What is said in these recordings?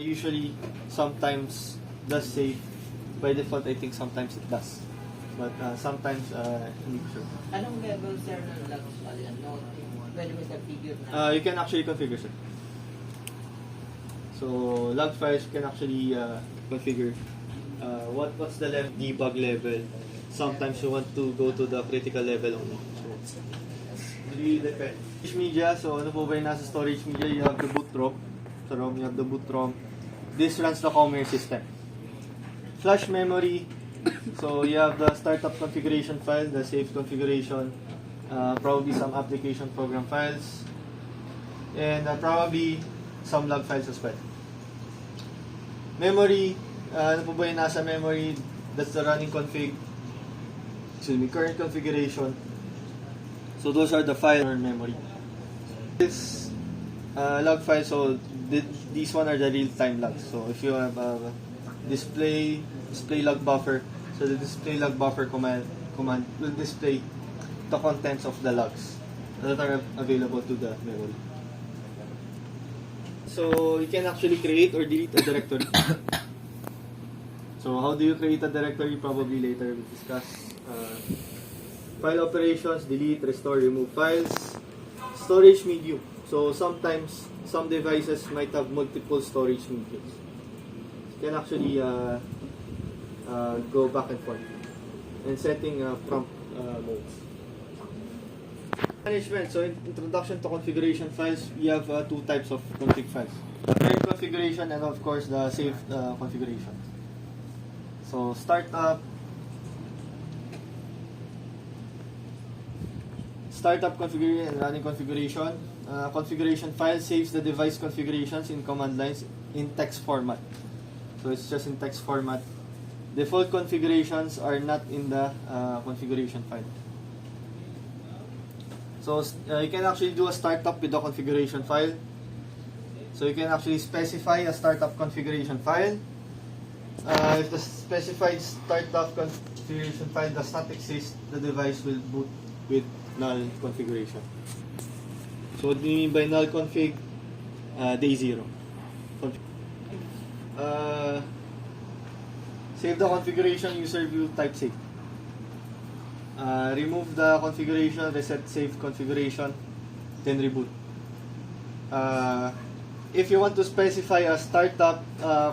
Usually, sometimes does save. By default, I think sometimes it does. But sometimes, hindi ko sure. Anong level, sir, ng logs? Ano, pwede mo configure na? You can actually configure, sir. So, log files, you can actually configure what's the level, debug level. Sometimes you want to go to the critical level only. So, it really depends. Storage media, so ano po ba yung nasa storage media? You have the boot ROM. So, ROM, you have the boot ROM. This runs the Commvault system. Flash memory, so you have the startup configuration file, the save configuration, probably some application program files, and probably some log files as well. Memory, ano po ba yung nasa memory? That's the running config, current configuration. So those are the files in memory. This log file, so these one are the real-time logs. So if you have display log buffer, so the display log buffer command will display the contents of the logs that are available to the memory. So you can actually create or delete a directory. So how do you create a directory? Probably later we'll discuss. File operations, delete, restore, remove files. Storage medium. So sometimes some devices might have multiple storage mediums. You can actually go back and forth and setting prompt modes. Management. So in introduction to configuration files, we have two types of config files. The current configuration and of course the saved configuration. So startup configuration and running configuration. Configuration file saves the device configurations in command lines in text format. So it's just in text format. Default configurations are not in the configuration file. So you can actually do a startup with the configuration file. So you can actually specify a startup configuration file. If the specified startup configuration file does not exist, the device will boot with null configuration. So what do you mean by null config? Day 0. Save the configuration, user view, type save. Remove the configuration, reset save configuration, then reboot. If you want to specify a startup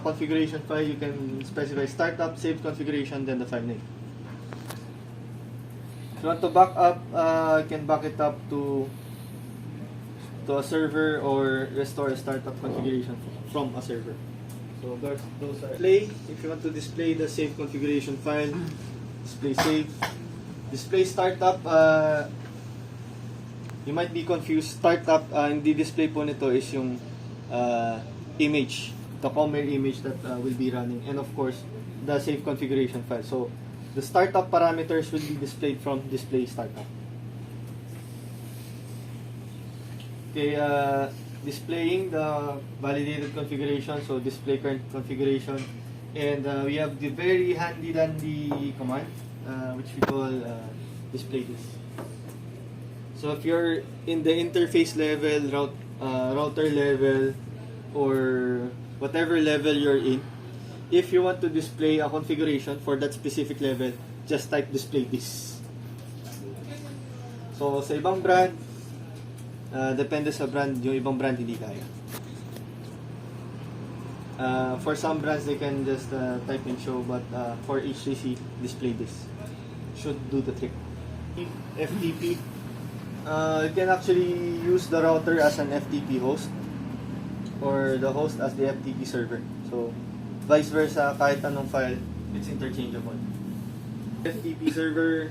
configuration file, you can specify startup, save configuration, then the file name. If you want to back up, you can back it up to a server or restore a startup configuration from a server. So those are display. If you want to display the save configuration file, display save. Display startup, you might be confused. Startup, hindi display po nito is yung image, the Commvault image that will be running, and of course the save configuration file. So the startup parameters will be displayed from display startup. Okay, displaying the validated configuration, so display current configuration, and we have the very handy dandy command which we call display this. So if you're in the interface level, router level, or whatever level you're in, if you want to display a configuration for that specific level, just type display this. So sa ibang brand, depende sa brand, yung ibang brand hindi kaya. For some brands, they can just type and show, but for HTC, display this. Should do the trick. FTP. You can actually use the router as an FTP host or the host as the FTP server. So, vice versa, kahit anong file, it's interchangeable. FTP server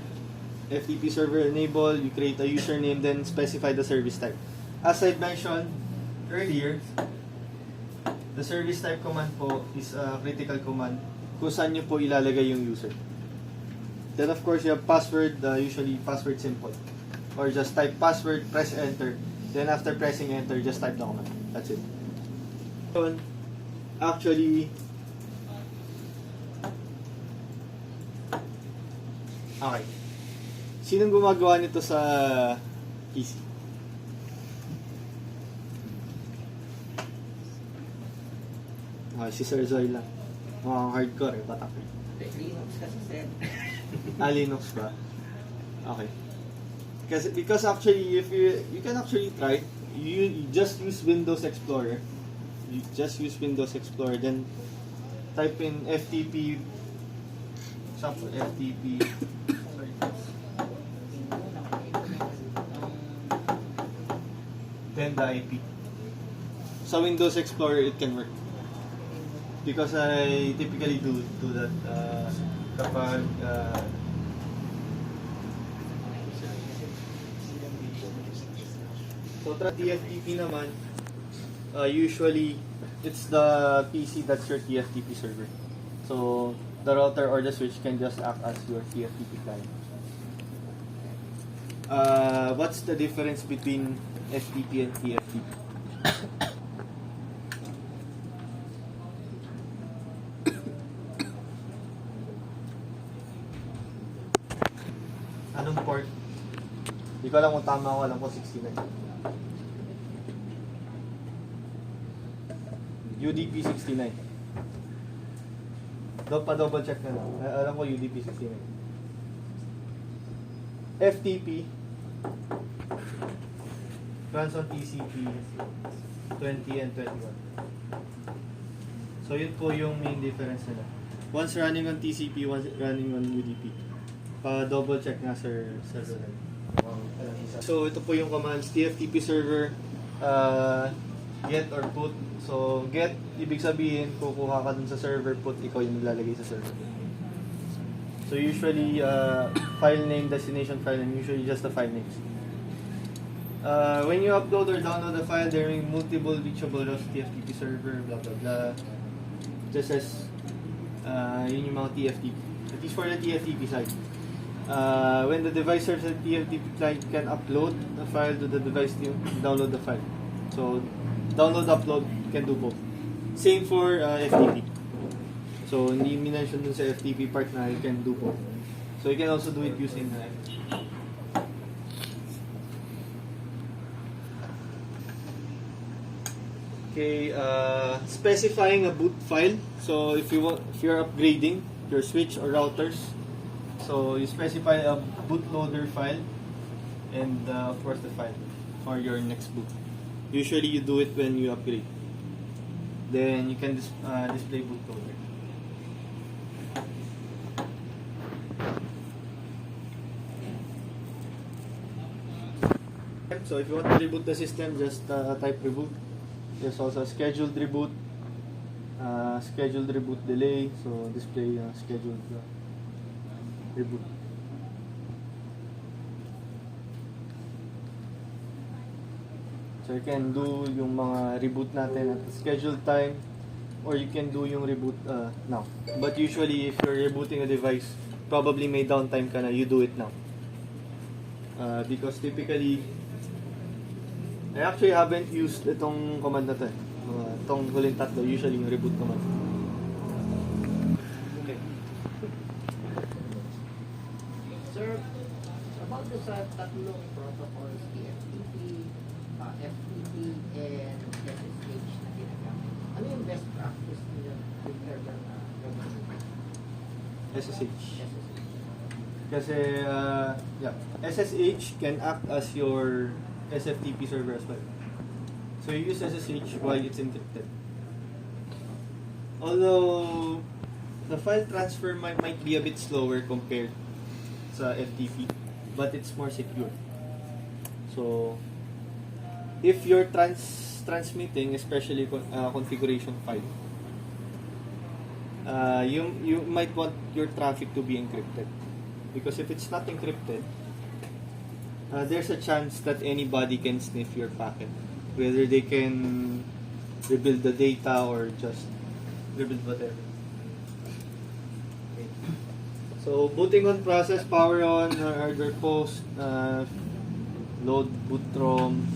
enable, you create a username, then specify the service type. As I mentioned earlier, the service type command po is a critical command kung saan nyo po ilalagay yung user. Then of course you have password, usually password simple. Or just type password, press enter. Then after pressing enter, just type the command. That's it. Actually, okay. Sinong gumagawa nito sa PC? Si Sir Zoy lang. Mukhang hardcore eh, batak eh. Linux kasi sir. Linux ba? Okay. Because actually, if you can actually try, you just use Windows Explorer. You just use Windows Explorer, then type in FTP. Sample FTP. Sorry. Then the IP. Sa Windows Explorer, it can work. Because I typically do that kapag so TFTP naman, usually it's the PC that's your TFTP server. So the router or the switch can just act as your TFTP client. What's the difference between FTP and TFTP? Anong port? Hindi ko alam kung tama ako, alam ko 69. UDP 69. Pa-double check na lang. Alam ko UDP 69. FTP runs on TCP 20 and 21. So yun po yung main difference nila. One's running on TCP, one's running on UDP. Pa-double check nga sir. So ito po yung commands, TFTP server, get or put. So get, ibig sabihin kukuha ka dun sa server, put, ikaw yung nilalagay sa server. So usually file name, destination file name, usually just the file names. When you upload or download the file, there are multiple reachable routes, TFTP server, blah blah blah. Just as yun yung mga TFTP. At least for the TFTP side. When the device serves a TFTP client, can upload the file to the device to download the file. So download, upload, can do both. Same for FTP. So hindi minention dun sa FTP part na you can do both. So you can also do it using FTP. Okay, specifying a boot file. So if you're upgrading your switch or routers, so you specify a bootloader file and of course the file for your next boot. Usually you do it when you upgrade. Then you can display bootloader. So if you want to reboot the system, just type reboot. There's also a scheduled reboot delay. So display scheduled reboot. So you can do yung mga reboot natin at scheduled time, or you can do yung reboot now. But usually if you're rebooting a device, probably may downtime ka na, you do it now. Because typically, I actually haven't used itong command na to. Itong huling tatlo, usually yung reboot command. Okay. Sir, about the tatlong protocols, TFTP, FTP, and SSH na ginagamit, ano yung best practice nila with server na SSH. Kasi, SSH can act as your SFTP server as well. So you use SSH while it's encrypted. Although the file transfer might be a bit slower compared sa FTP, but it's more secure. So if you're transmitting, especially configuration file, you might want your traffic to be encrypted, because if it's not encrypted, there's a chance that anybody can sniff your packet, whether they can rebuild the data or just rebuild whatever. Okay. So booting on process, power on, hardware post, load boot ROM.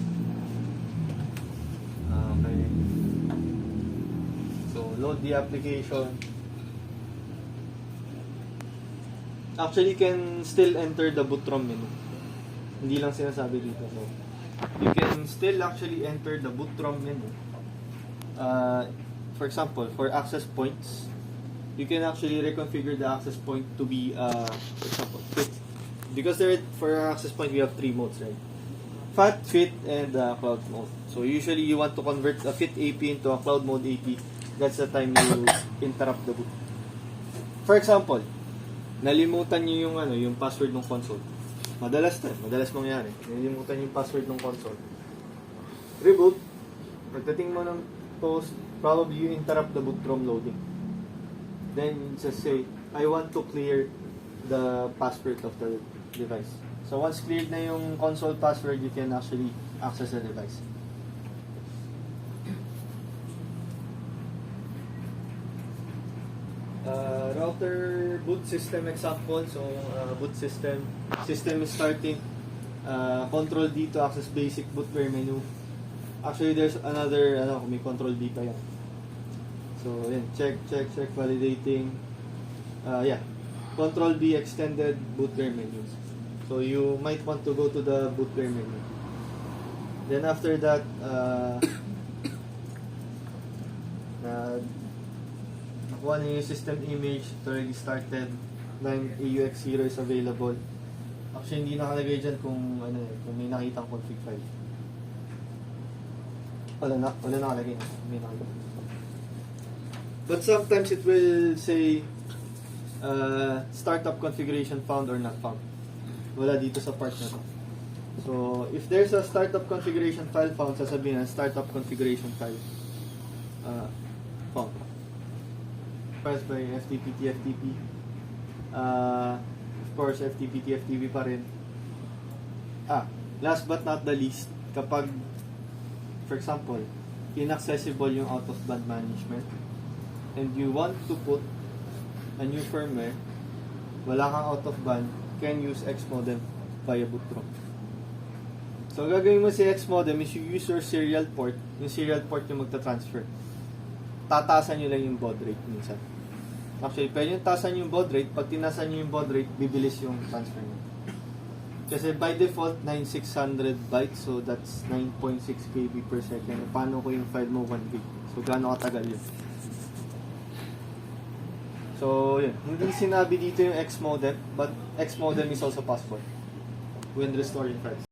Okay. So load the application. Actually, you can still enter the boot ROM menu. Hindi lang sinasabi dito. So, you can still actually enter the boot ROM menu for example, for access points, you can actually reconfigure the access point to be, for example, fit. Because for access point, we have 3 modes, right? Fat, fit, and cloud mode. So usually you want to convert a fit AP into a cloud mode AP. That's the time you interrupt the boot. For example, nalimutan niyo yung password ng console. Madalas mangyari. Nalimutan yung password ng console. Reboot. Pagdating mo ng post, probably you interrupt the boot from loading. Then just say, I want to clear the password of the device. So once cleared na yung console password, you can actually access the device. Router boot system example. So boot system is starting. Control D to access basic bootware menu. Actually, there's another may control D pa yan. So yan, check, validating. Control B extended bootware menus. So you might want to go to the bootware menu. Then after that, nakuha na yung system image, it already started, 9 AUX0 is available. Actually, hindi nakalagay dyan kung may nakitang config file. Wala nakalagay. May nakalagay. But sometimes it will say startup configuration found or not found. Wala dito sa part na to. So, if there's a startup configuration file found, sasabihin na startup configuration file found. Press by FTP TFTP. Of course, FTP TFTP pa rin. Last but not the least, kapag, for example, inaccessible yung out-of-band management and you want to put a new firmware, wala kang out-of-band, can use Xmodem via boot ROM. So, gagawin mo si Xmodem is you use your serial port. Yung serial port yung magta-transfer. Tatasan nyo lang yung baud rate minsan. Actually, pwede yung tasan yung baud rate. Pag tinasan nyo yung baud rate, bibilis yung transfer nyo. Kasi by default, 9600 bytes. So, that's 9.6 KB per second. Paano ko yung file mo 1 gig? So, gaano katagal yun? So, yun. Hindi sinabi dito yung Xmodem, but Xmodem is also possible when restoring files.